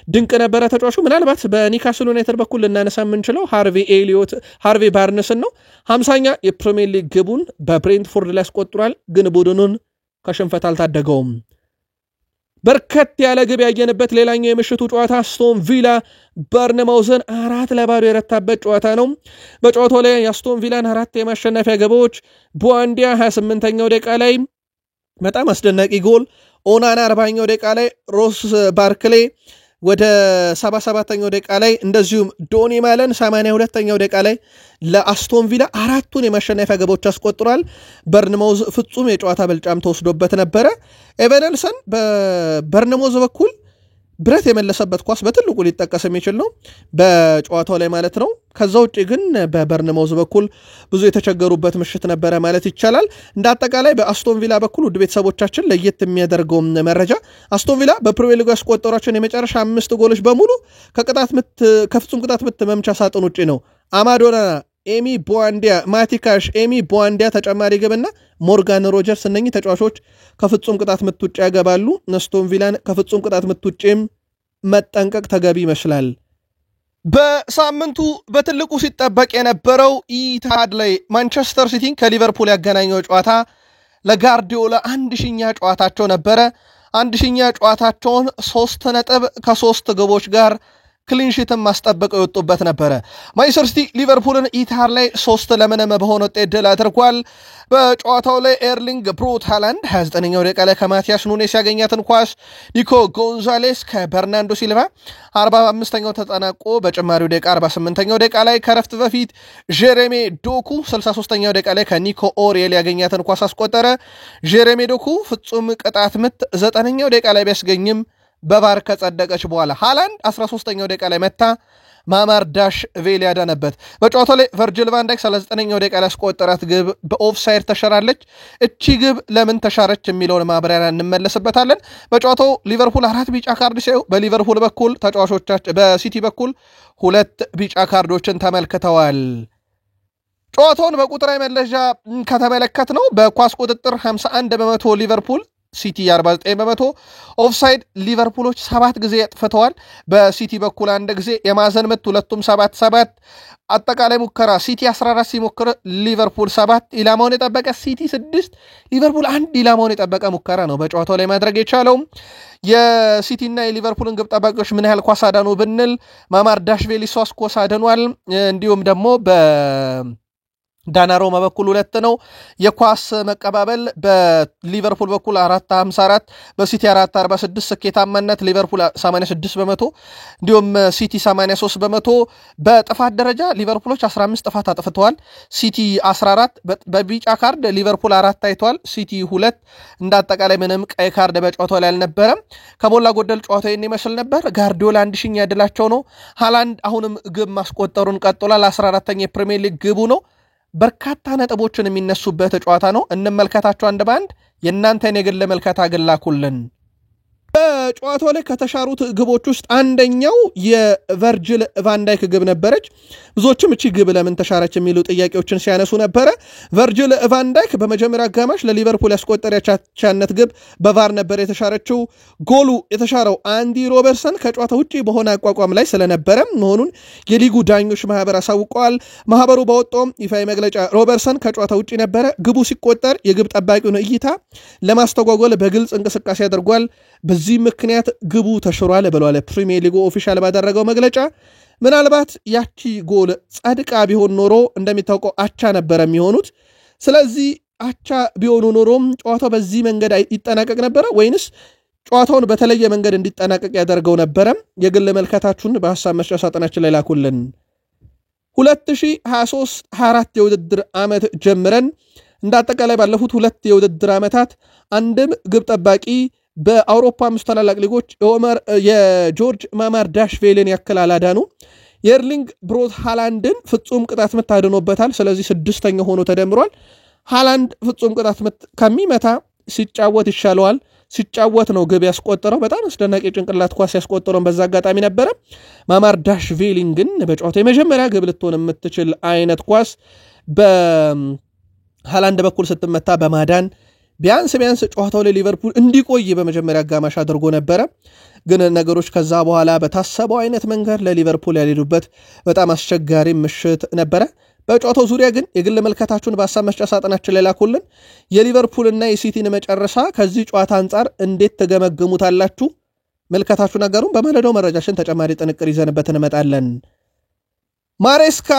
ድንቅ ነበረ ተጫዋቹ። ምናልባት በኒውካስል ዩናይትድ በኩል ልናነሳ የምንችለው ሃርቬ ባርንስን ነው። 50ኛ የፕሪሚየር ሊግ ግቡን በብሬንትፎርድ ላይ ያስቆጥሯል። ግን ቡድኑን ከሽንፈት አልታደገውም። በርከት ያለ ግብ ያየንበት ሌላኛው የምሽቱ ጨዋታ አስቶን ቪላ በርንማውዝን 4-0 የረታበት ጨዋታ ነው። በጨዋታው ላይ የአስቶን ቪላን 4 የማሸነፊያ ግቦች ቡዋንዲያ 28ኛው ደቂቃ ላይ በጣም አስደናቂ ጎል፣ ኦናና 40ኛው ደቂቃ ላይ፣ ሮስ ባርክሌ ወደ 77ኛው ደቂቃ ላይ፣ እንደዚሁም ዶኒ ማለን 82ኛው ደቂቃ ላይ ለአስቶን ቪላ 4ቱን የማሸነፊያ ግቦች አስቆጥሯል። በርንማውዝ ፍጹም የጨዋታ ብልጫም ተወስዶበት ነበረ። ኤቨንሰን በበርንማውዝ በኩል ብረት የመለሰበት ኳስ በትልቁ ሊጠቀስ የሚችል ነው በጨዋታው ላይ ማለት ነው። ከዛ ውጭ ግን በበርንማውዝ በኩል ብዙ የተቸገሩበት ምሽት ነበረ ማለት ይቻላል። እንደ አጠቃላይ በአስቶን ቪላ በኩል ውድ ቤተሰቦቻችን ለየት የሚያደርገው መረጃ አስቶን ቪላ በፕሪሚየር ሊግ ያስቆጠሯቸውን የመጨረሻ 5 ጎሎች በሙሉ ከፍጹም ቅጣት ምት መምቻ ሳጥን ውጭ ነው። አማዶና፣ ኤሚ ቦዋንዲያ፣ ማቲካሽ፣ ኤሚ ቦዋንዲያ ተጨማሪ ግብና ሞርጋን ሮጀርስ እነኚህ ተጫዋቾች ከፍጹም ቅጣት ምት ውጭ ያገባሉ። አስቶን ቪላን ከፍጹም ቅጣት ምት ውጭም መጠንቀቅ ተገቢ ይመስላል። በሳምንቱ በትልቁ ሲጠበቅ የነበረው ኢትሃድ ላይ ማንቸስተር ሲቲን ከሊቨርፑል ያገናኘው ጨዋታ ለጋርዲዮላ 1000ኛ ጨዋታቸው ነበረ። 1000ኛ ጨዋታቸውን 3 ነጥብ ከ3 ግቦች ጋር ክሊንሺትን ማስጠበቀው የወጡበት ነበረ። ማንቸስተር ሲቲ ሊቨርፑልን ኢትሃድ ላይ 3-0 በሆነ ውጤት ድል አድርጓል። በጨዋታው ላይ ኤርሊንግ ብሮት ሃላንድ 29ኛው ደቂቃ ላይ ከማቲያስ ኑኔስ ያገኛትን ኳስ፣ ኒኮ ጎንዛሌስ ከበርናንዶ ሲልቫ 45ኛው ተጠናቆ በጭማሪው ደቂቃ 48ኛው ደቂቃ ላይ ከረፍት በፊት ጄሬሜ ዶኩ 63ኛው ደቂቃ ላይ ከኒኮ ኦሪየል ያገኛትን ኳስ አስቆጠረ። ጄሬሜ ዶኩ ፍጹም ቅጣት ምት 9ኛው ደቂቃ ላይ ቢያስገኝም በቫር ከጸደቀች በኋላ ሃላንድ 13ኛው ደቂቃ ላይ መታ ማማር ዳሽ ቬል ያዳነበት። በጨዋታው ላይ ቨርጅል ቫን ዳይክ 39ኛው ደቂቃ ላይ ያስቆጠራት ግብ በኦፍሳይድ ተሸራለች። እቺ ግብ ለምን ተሻረች የሚለውን ማብራሪያ እንመለስበታለን። በጨዋታው ሊቨርፑል 4 ቢጫ ካርድ ሲያዩ በሊቨርፑል በኩል ተጫዋቾቻቸው በሲቲ በኩል 2 ቢጫ ካርዶችን ተመልክተዋል። ጨዋታውን በቁጥራዊ መለጃ ከተመለከት ነው በኳስ ቁጥጥር 51% ሊቨርፑል ሲቲ 49%። ኦፍሳይድ ሊቨርፑሎች 7 ጊዜ ያጥፍተዋል። በሲቲ በኩል አንድ ጊዜ የማዕዘን ምት ሁለቱም 7-7። አጠቃላይ ሙከራ ሲቲ 14 ሲሞክር ሊቨርፑል 7 ኢላማውን የጠበቀ ሲቲ 6 ሊቨርፑል 1 ኢላማውን የጠበቀ ሙከራ ነው በጨዋታው ላይ ማድረግ የቻለው። የሲቲና የሊቨርፑልን ግብ ጠባቂዎች ምን ያህል ኳስ አዳኑ ብንል ማማር ዳሽቬሊ 3 ኳስ አድኗል። እንዲሁም ደግሞ ዳናሮማ በኩል 2 ነው። የኳስ መቀባበል በሊቨርፑል በኩል 454 በሲቲ 446 ስኬታማነት ሊቨርፑል 86%፣ እንዲሁም ሲቲ 83%። በጥፋት ደረጃ ሊቨርፑሎች 15 ጥፋት አጥፍተዋል፣ ሲቲ 14። በቢጫ ካርድ ሊቨርፑል 4 ታይቷል፣ ሲቲ 2። እንዳጠቃላይ ምንም ቀይ ካርድ በጨዋታው ላይ አልነበረም። ከሞላ ጎደል ጨዋታው ይመስል ነበር። ጋርዲዮላ 1000ኛ ድላቸው ነው። ሃላንድ አሁንም ግብ ማስቆጠሩን ቀጥሏል። 14ኛ የፕሪሚየር ሊግ ግቡ ነው። በርካታ ነጥቦችን የሚነሱበት ጨዋታ ነው። እንመልከታቸው አንድ ባንድ። የእናንተን የግል መልከታ ግላኩልን። በጨዋታው ላይ ከተሻሩት ግቦች ውስጥ አንደኛው የቨርጅል ቫንዳይክ ግብ ነበረች። ብዙዎችም እቺ ግብ ለምን ተሻረች የሚሉ ጥያቄዎችን ሲያነሱ ነበረ። ቨርጅል ቫንዳይክ በመጀመሪያ አጋማሽ ለሊቨርፑል ያስቆጠረቻነት ግብ በቫር ነበር የተሻረችው። ጎሉ የተሻረው አንዲ ሮበርትሰን ከጨዋታ ውጪ በሆነ አቋቋም ላይ ስለነበረ መሆኑን የሊጉ ዳኞች ማህበር አሳውቀዋል። ማህበሩ ባወጣውም ይፋዊ መግለጫ ሮበርትሰን ከጨዋታ ውጪ ነበረ። ግቡ ሲቆጠር የግብ ጠባቂውን እይታ ለማስተጓጎል በግልጽ እንቅስቃሴ አድርጓል። በዚህ ምክንያት ግቡ ተሽሯል ብለዋል። ፕሪሚየር ሊጉ ኦፊሻል ባደረገው መግለጫ ምናልባት ያቺ ጎል ጸድቃ ቢሆን ኖሮ እንደሚታወቀው አቻ ነበር የሚሆኑት። ስለዚህ አቻ ቢሆኑ ኖሮም ጨዋታው በዚህ መንገድ ይጠናቀቅ ነበረ ወይንስ ጨዋታውን በተለየ መንገድ እንዲጠናቀቅ ያደርገው ነበረ? የግል መልከታችሁን በሐሳብ መስጫ ሳጥናችን ላይ ላኩልን። 2023-24 የውድድር ዓመት ጀምረን እንዳጠቃላይ ባለፉት 2 የውድድር ዓመታት አንድም ግብ ጠባቂ በአውሮፓ 5 ታላላቅ ሊጎች የጆርጅ ማማር ዳሽቬልን ያክል አላዳኑ። የኤርሊንግ ብሮት ሃላንድን ፍጹም ቅጣት ምት አድኖበታል። ስለዚህ 6ኛ ሆኖ ተደምሯል። ሃላንድ ፍጹም ቅጣት ምት ከሚመታ ሲጫወት ይሻለዋል። ሲጫወት ነው ግብ ያስቆጠረው። በጣም አስደናቂ ጭንቅላት ኳስ ያስቆጠረው በዛ አጋጣሚ ነበረ። ማማር ዳሽቬልን ግን በጨዋታው የመጀመሪያ ግብ ልትሆን የምትችል አይነት ኳስ በሃላንድ በኩል ስትመታ በማዳን ቢያንስ ጨዋታው ላይ ሊቨርፑል እንዲቆይ በመጀመሪያ አጋማሽ አድርጎ ነበረ። ግን ነገሮች ከዛ በኋላ በታሰበው አይነት መንገድ ለሊቨርፑል ያልሄዱበት በጣም አስቸጋሪ ምሽት ነበረ። በጨዋታው ዙሪያ ግን የግል መልከታችሁን በሐሳብ መስጫ ሳጥናችን ላይ ላኩልን። የሊቨርፑልና የሲቲን መጨረሻ ከዚህ ጨዋታ አንጻር እንዴት ተገመግሙታላችሁ? መልከታችሁን አጋሩን። በማለዳው መረጃችን ተጨማሪ ጥንቅር ይዘንበት እንመጣለን። ማሬስካ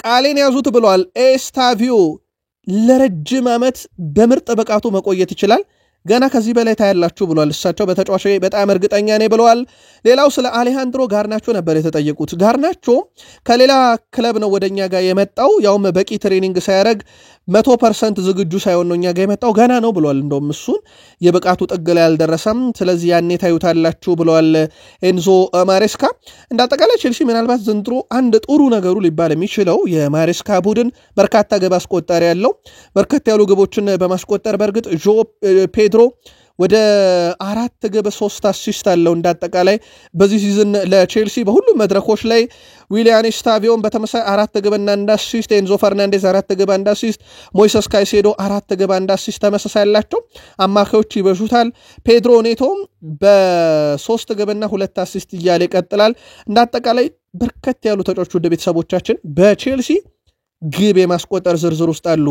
ቃሌን ያዙት ብሏል። ኤስታቪዮ ለረጅም ዓመት በምርጥ ብቃቱ መቆየት ይችላል፣ ገና ከዚህ በላይ ታያላችሁ ብሏል። እሳቸው በተጫዋቹ በጣም እርግጠኛ ነኝ ብለዋል። ሌላው ስለ አሌሃንድሮ ጋርናቾ ነበር የተጠየቁት። ጋርናቾ ከሌላ ክለብ ነው ወደኛ ጋር የመጣው፣ ያውም በቂ ትሬኒንግ ሳያደርግ 100% ዝግጁ ሳይሆን ነው እኛ ጋር የመጣው፣ ገና ነው ብሏል። እንደውም እሱን የብቃቱ ጥግ ላይ አልደረሰም፣ ስለዚህ ያኔ ታዩታላችሁ ብለዋል ኤንዞ ማሬስካ። እንዳጠቃላይ ቼልሲ ምናልባት ዘንድሮ አንድ ጥሩ ነገሩ ሊባል የሚችለው የማሬስካ ቡድን በርካታ ግብ አስቆጣሪ ያለው፣ በርከት ያሉ ግቦችን በማስቆጠር በእርግጥ ፔድሮ ወደ 4 ግብ 3 አሲስት አለው። እንዳጠቃላይ በዚህ ሲዝን ለቼልሲ በሁሉም መድረኮች ላይ ዊሊያን ኤስታቪዮን በተመሳይ 4 ግብና 1 አሲስት፣ ኤንዞ ፈርናንዴዝ 4 ግብ 1 አሲስት፣ ሞይሰስ ካይሴዶ 4 ግብ 1 አሲስት ተመሳሳይ ያላቸው አማካዮች ይበዙታል። ፔድሮ ኔቶ በ3 ግብና 2 አሲስት እያለ ይቀጥላል። እንዳጠቃላይ በርከት ያሉ ተጫዋቾች ወደ ቤተሰቦቻችን በቼልሲ ግብ የማስቆጠር ዝርዝር ውስጥ አሉ።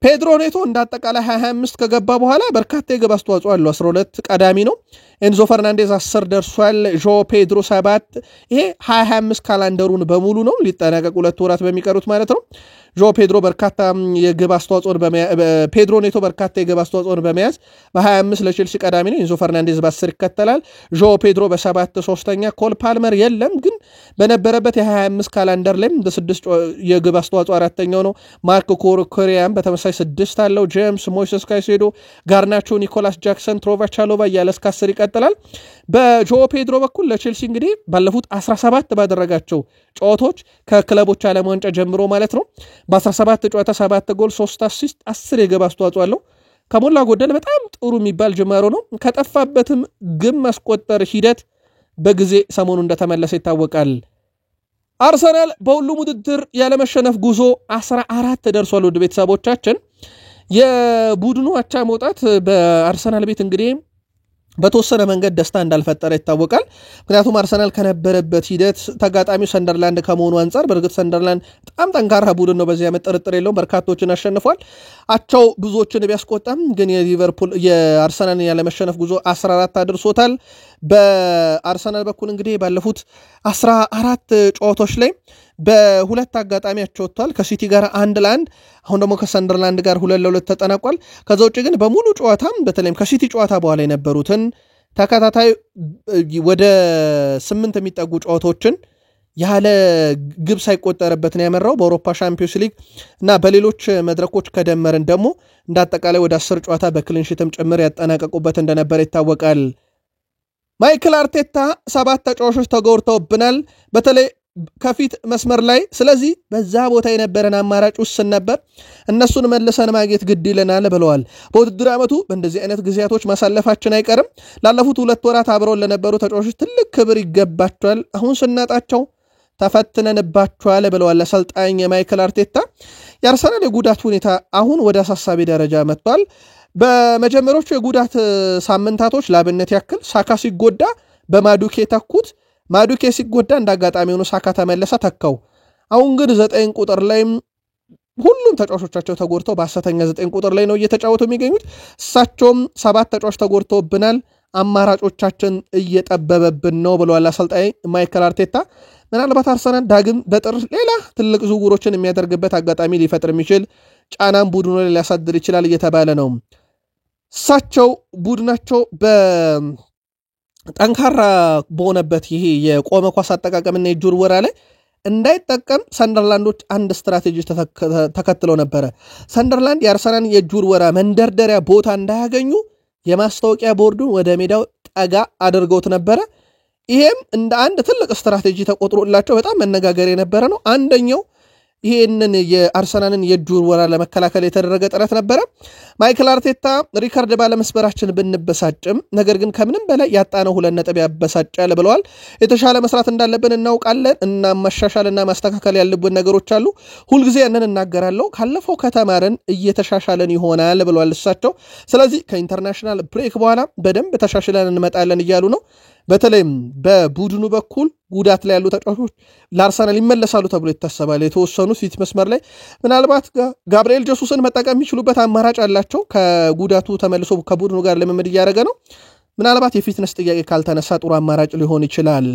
ፔድሮ ኔቶ እንዳጠቃላይ 25 ከገባ በኋላ በርካታ የግብ አስተዋጽኦ አለው። 12 ቀዳሚ ነው። ኤንዞ ፈርናንዴዝ 10 ደርሷል። ጆ ፔድሮ 7። ይሄ 25 ካላንደሩን በሙሉ ነው ሊጠናቀቅ 2 ወራት በሚቀሩት ማለት ነው። ጆ ፔድሮ በርካታ የግብ አስተዋጽኦን ፔድሮ ኔቶ በርካታ የግብ አስተዋጽኦን በመያዝ በ25 ለቼልሲ ቀዳሚ ነው። ኤንዞ ፈርናንዴዝ በ10 ይከተላል። ጆ ፔድሮ በ7 ሶስተኛ። ኮል ፓልመር የለም ግን በነበረበት የ25 ካላንደር ላይ በ6 የግብ አስተዋጽኦ አራተኛው ነው። ማርክ ኮሪያም በተመሳሳይ 6 አለው። ጄምስ፣ ሞይሰስ ካይሴዶ፣ ጋርናቾ፣ ኒኮላስ ጃክሰን፣ ትሮቫ ቻሎባ እያለ እስከ 10 ይቀጥላል። በጆ ፔድሮ በኩል ለቼልሲ እንግዲህ ባለፉት 17 ባደረጋቸው ጨዋታዎች ከክለቦች ዓለም ዋንጫ ጀምሮ ማለት ነው በ17 ጨዋታ 7 ጎል 3 አሲስት 10 የግብ አስተዋጽኦ አለው። ከሞላ ጎደል በጣም ጥሩ የሚባል ጅማሮ ነው። ከጠፋበትም ግብ ማስቆጠር ሂደት በጊዜ ሰሞኑ እንደተመለሰ ይታወቃል። አርሰናል በሁሉም ውድድር ያለመሸነፍ ጉዞ 14 ደርሷል። ወደ ቤተሰቦቻችን የቡድኑ አቻ መውጣት በአርሰናል ቤት እንግዲህ በተወሰነ መንገድ ደስታ እንዳልፈጠረ ይታወቃል። ምክንያቱም አርሰናል ከነበረበት ሂደት ተጋጣሚው ሰንደርላንድ ከመሆኑ አንፃር በእርግጥ ሰንደርላንድ በጣም ጠንካራ ቡድን ነው፣ በዚህ ዓመት ጥርጥር የለውም፣ በርካቶችን አሸንፏል። አቻው ብዙዎችን ቢያስቆጣም ግን የአርሰናልን ያለመሸነፍ ጉዞ 14 አድርሶታል። በአርሰናል በኩል እንግዲህ ባለፉት 14 ጨዋታዎች ላይ በሁለት አጋጣሚያቸው ወጥቷል። ከሲቲ ጋር 1-1፣ አሁን ደግሞ ከሰንደርላንድ ጋር 2-2 ተጠናቋል። ከዛ ውጭ ግን በሙሉ ጨዋታም በተለይም ከሲቲ ጨዋታ በኋላ የነበሩትን ተከታታይ ወደ 8 የሚጠጉ ጨዋታዎችን ያለ ግብ ሳይቆጠርበት ነው ያመራው። በአውሮፓ ሻምፒዮንስ ሊግ እና በሌሎች መድረኮች ከደመርን ደግሞ እንዳጠቃላይ ወደ 10 ጨዋታ በክሊንሺትም ጭምር ያጠናቀቁበት እንደነበረ ይታወቃል። ማይክል አርቴታ 7 ተጫዋቾች ተጎድተውብናል በተለይ ከፊት መስመር ላይ፣ ስለዚህ በዛ ቦታ የነበረን አማራጭ ውስን ነበር፣ እነሱን መልሰን ማግኘት ግድ ይለናል ብለዋል። በውድድር ዓመቱ በእንደዚህ አይነት ጊዜያቶች ማሳለፋችን አይቀርም። ላለፉት 2 ወራት አብረውን ለነበሩ ተጫዋቾች ትልቅ ክብር ይገባቸዋል፣ አሁን ስናጣቸው ተፈትነንባቸዋል ብለዋል አሰልጣኝ ማይክል አርቴታ። የአርሰናል የጉዳት ሁኔታ አሁን ወደ አሳሳቢ ደረጃ መጥቷል። በመጀመሪያዎቹ የጉዳት ሳምንታቶች ላብነት ያክል ሳካ ሲጎዳ በማዱኬ ተኩት። ማዱኬ ሲጎዳ እንዳጋጣሚ ሆኖ ሳካ ተመለሰ ተካው። አሁን ግን 9 ቁጥር ላይ ሁሉም ተጫዋቾቻቸው ተጎድተው በሐሰተኛ 9 ቁጥር ላይ ነው እየተጫወቱ የሚገኙት። እሳቸውም 7 ተጫዋቾች ተጎድተውብናል፣ አማራጮቻችን እየጠበበብን ነው ብለዋል አሰልጣኝ ማይክል አርቴታ። ምናልባት አርሰናል ዳግም በጥር ሌላ ትልቅ ዝውውሮችን የሚያደርግበት አጋጣሚ ሊፈጥር የሚችል ጫናም ቡድኑ ላይ ሊያሳድር ይችላል እየተባለ ነው። እሳቸው ቡድናቸው በጠንካራ በሆነበት ይሄ የቆመ ኳስ አጠቃቀምና የእጅ ወራ ላይ እንዳይጠቀም ሰንደርላንዶች አንድ ስትራቴጂ ተከትለው ነበረ። ሰንደርላንድ የአርሰናልን የእጅ ወራ መንደርደሪያ ቦታ እንዳያገኙ የማስታወቂያ ቦርዱን ወደ ሜዳው ጠጋ አድርገውት ነበረ። ይሄም እንደ አንድ ትልቅ ስትራቴጂ ተቆጥሮላቸው በጣም መነጋገር የነበረ ነው። አንደኛው ይሄንን የአርሰናልን የእጅ ወራ ለመከላከል የተደረገ ጥረት ነበረ። ማይክል አርቴታ ሪካርድ ባለመስበራችን ብንበሳጭም ነገር ግን ከምንም በላይ ያጣነው 2 ነጥብ ያበሳጫል ብለዋል። የተሻለ መስራት እንዳለብን እናውቃለን እና መሻሻልና ማስተካከል ያለብን ነገሮች አሉ። ሁልጊዜ ያንን እናገራለሁ። ካለፈው ከተማረን እየተሻሻለን ይሆናል ብለዋል እሳቸው። ስለዚህ ከኢንተርናሽናል ብሬክ በኋላ በደንብ ተሻሽለን እንመጣለን እያሉ ነው። በተለይም በቡድኑ በኩል ጉዳት ላይ ያሉ ተጫዋቾች ለአርሰናል ይመለሳሉ ተብሎ ይታሰባል። የተወሰኑ ፊት መስመር ላይ ምናልባት ጋብርኤል ጀሱስን መጠቀም የሚችሉበት አማራጭ አላቸው። ከጉዳቱ ተመልሶ ከቡድኑ ጋር ልምምድ እያደረገ ነው። ምናልባት የፊትነስ ጥያቄ ካልተነሳ ጥሩ አማራጭ ሊሆን ይችላል።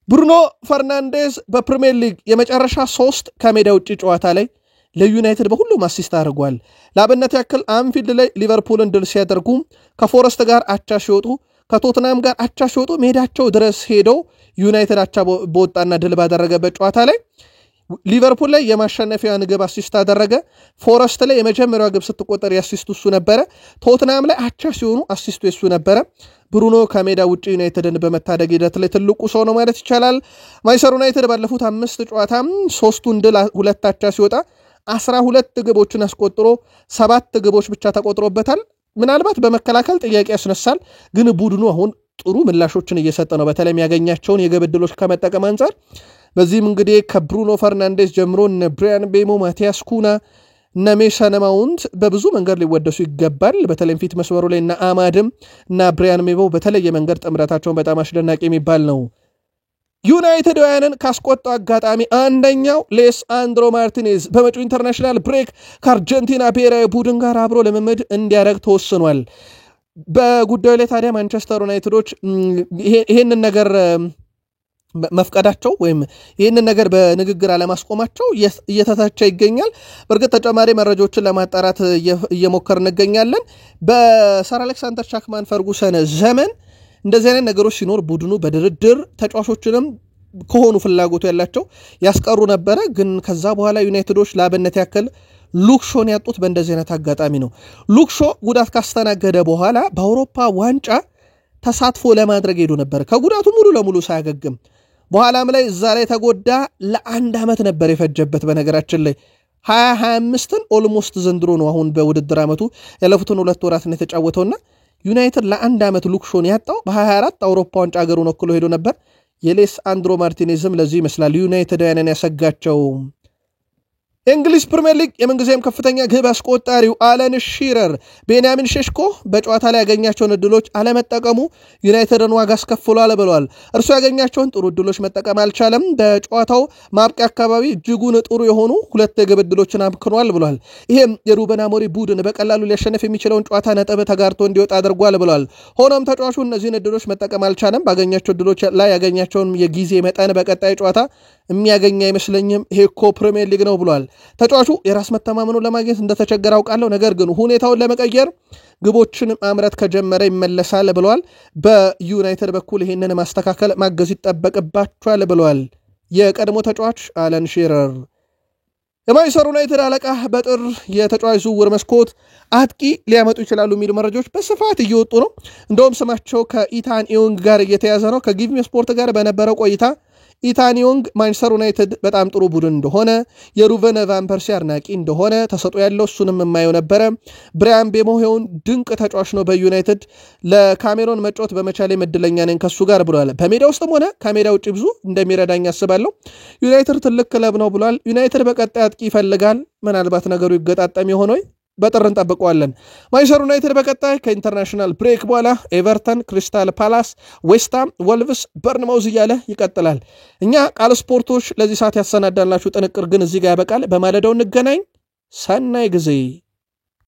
ብሩኖ ፈርናንዴዝ በፕሪሚየር ሊግ የመጨረሻ 3 ከሜዳ ውጭ ጨዋታ ላይ ለዩናይትድ በሁሉም አሲስት አድርጓል። ለአብነት ያክል አንፊልድ ላይ ሊቨርፑልን ድል ሲያደርጉ፣ ከፎረስት ጋር አቻ ሲወጡ፣ ከቶትናም ጋር አቻ ሲወጡ ሜዳቸው ድረስ ሄደው ዩናይትድ አቻ በወጣና ድል ባደረገበት ጨዋታ ላይ ሊቨርፑል ላይ የማሸነፊያን ግብ አሲስት አደረገ። ፎረስት ላይ የመጀመሪያው ግብ ስትቆጠር የአሲስቱ እሱ ነበረ። ቶትናም ላይ አቻ ሲሆኑ አሲስቱ የሱ ነበረ። ብሩኖ ከሜዳ ውጭ ዩናይትድን በመታደግ ሂደት ላይ ትልቁ ሰው ነው ማለት ይቻላል። ማንቸስተር ዩናይትድ ባለፉት 5 ጨዋታ 3ቱን ድል 2 አቻ ሲወጣ 12 ግቦችን አስቆጥሮ 7 ግቦች ብቻ ተቆጥሮበታል። ምናልባት በመከላከል ጥያቄ ያስነሳል፣ ግን ቡድኑ አሁን ጥሩ ምላሾችን እየሰጠ ነው፣ በተለይም ያገኛቸውን የግብ ዕድሎች ከመጠቀም አንጻር። በዚህም እንግዲህ ከብሩኖ ፈርናንዴዝ ጀምሮ እነ ብሪያን ቤሞ፣ ማቲያስ ኩና፣ እነ ሜሰን ማውንት በብዙ መንገድ ሊወደሱ ይገባል። በተለይም ፊት መስመሩ ላይ እነ አማድም እና ብሪያን ቤሞ በተለየ መንገድ ጥምረታቸውን በጣም አስደናቂ የሚባል ነው። ዩናይትዳውያንን ካስቆጣው አጋጣሚ አንደኛው ሌሳንድሮ ማርቲኔዝ በመጪው ኢንተርናሽናል ብሬክ ከአርጀንቲና ብሔራዊ ቡድን ጋር አብሮ ልምምድ እንዲያደርግ ተወስኗል። በጉዳዩ ላይ ታዲያ ማንቸስተር ዩናይትዶች ይሄንን ነገር መፍቀዳቸው ወይም ይህንን ነገር በንግግር አለማስቆማቸው እየተተቸ ይገኛል። በእርግጥ ተጨማሪ መረጃዎችን ለማጣራት እየሞከር እንገኛለን። በሰር አሌክሳንደር ቻክማን ፈርጉሰን ዘመን እንደዚህ አይነት ነገሮች ሲኖር ቡድኑ በድርድር ተጫዋቾችንም ከሆኑ ፍላጎቱ ያላቸው ያስቀሩ ነበረ። ግን ከዛ በኋላ ዩናይትዶች ለአብነት ያክል ሉክሾን ያጡት በእንደዚህ አይነት አጋጣሚ ነው። ሉክሾ ጉዳት ካስተናገደ በኋላ በአውሮፓ ዋንጫ ተሳትፎ ለማድረግ ሄዶ ነበር ከጉዳቱ ሙሉ ለሙሉ ሳያገግም። በኋላም ላይ እዛ ላይ ተጎዳ። ለ1 ዓመት ነበር የፈጀበት። በነገራችን ላይ 2025ን ኦልሞስት ዘንድሮ ነው አሁን በውድድር ዓመቱ ያለፉትን 2 ወራት ነው የተጫወተውና ዩናይትድ ለ1 ዓመት ሉክሾን ያጣው በ24 አውሮፓ ዋንጫ ሀገሩን ወክሎ ሄዶ ነበር። የሌሳንድሮ ማርቲኔዝም ለዚህ ይመስላል ዩናይትዳውያንን ያሰጋቸው። እንግሊዝ ፕሪሚየር ሊግ የመንግስታዊ ከፍተኛ ግብ አስቆጣሪው አለን ሺረር ቤንያሚን ሼሽኮ በጨዋታ ላይ ያገኛቸውን እድሎች አለመጠቀሙ ዩናይትድን ዋጋ አስከፍሏል ብለዋል። እርሱ ያገኛቸውን ጥሩ እድሎች መጠቀም አልቻለም። በጨዋታው ማብቂያ አካባቢ እጅጉን ጥሩ የሆኑ ሁለት የግብ እድሎችን አምክኗል ብለዋል። ይሄም የሩበን አሞሪም ቡድን በቀላሉ ሊያሸንፍ የሚችለውን ጨዋታ ነጥብ ተጋርቶ እንዲወጣ አድርጓል ብለዋል። ሆኖም ተጫዋቹ እነዚህን እድሎች መጠቀም አልቻለም። ባገኛቸው እድሎች ላይ ያገኛቸውን የጊዜ መጠን በቀጣይ ጨዋታ የሚያገኝ አይመስለኝም። ይሄ እኮ ፕሪሚየር ሊግ ነው ብለዋል። ተጫዋቹ የራስ መተማመኑን ለማግኘት እንደተቸገረ አውቃለሁ፣ ነገር ግን ሁኔታውን ለመቀየር ግቦችን ማምረት ከጀመረ ይመለሳል ብለዋል። በዩናይትድ በኩል ይህንን ማስተካከል ማገዝ ይጠበቅባቸዋል ብለዋል የቀድሞ ተጫዋች አለን ሺረር። የማንቸስተር ዩናይትድ አለቃ በጥር የተጫዋች ዝውውር መስኮት አጥቂ ሊያመጡ ይችላሉ የሚሉ መረጃዎች በስፋት እየወጡ ነው። እንደውም ስማቸው ከኢታን ኢዮንግ ጋር እየተያዘ ነው። ከጊቭሚ ስፖርት ጋር በነበረው ቆይታ ኢታን ኢዮንግ ማንቸስተር ዩናይትድ በጣም ጥሩ ቡድን እንደሆነ የሩቨን ቫን ፐርሲ አድናቂ እንደሆነ ተሰጥኦ ያለው እሱንም የማየው ነበረ። ብራያን ቤሞሄውን ድንቅ ተጫዋች ነው በዩናይትድ ለካሜሮን መጫወት በመቻሌ እድለኛ ነኝ ከሱ ጋር ብሏል። በሜዳ ውስጥም ሆነ ከሜዳ ውጭ ብዙ እንደሚረዳኝ አስባለሁ። ዩናይትድ ትልቅ ክለብ ነው ብሏል። ዩናይትድ በቀጣይ አጥቂ ይፈልጋል። ምናልባት ነገሩ ይገጣጠም ይሆን ወይ በጥር እንጠብቀዋለን። ማንቸስተር ዩናይትድ በቀጣይ ከኢንተርናሽናል ብሬክ በኋላ ኤቨርተን፣ ክሪስታል ፓላስ፣ ዌስትሃም፣ ወልቭስ፣ በርንማውዝ እያለ ይቀጥላል። እኛ ቃል ስፖርቶች ለዚህ ሰዓት ያሰናዳላችሁ ጥንቅር ግን እዚህ ጋር ያበቃል። በማለዳው እንገናኝ። ሰናይ ጊዜ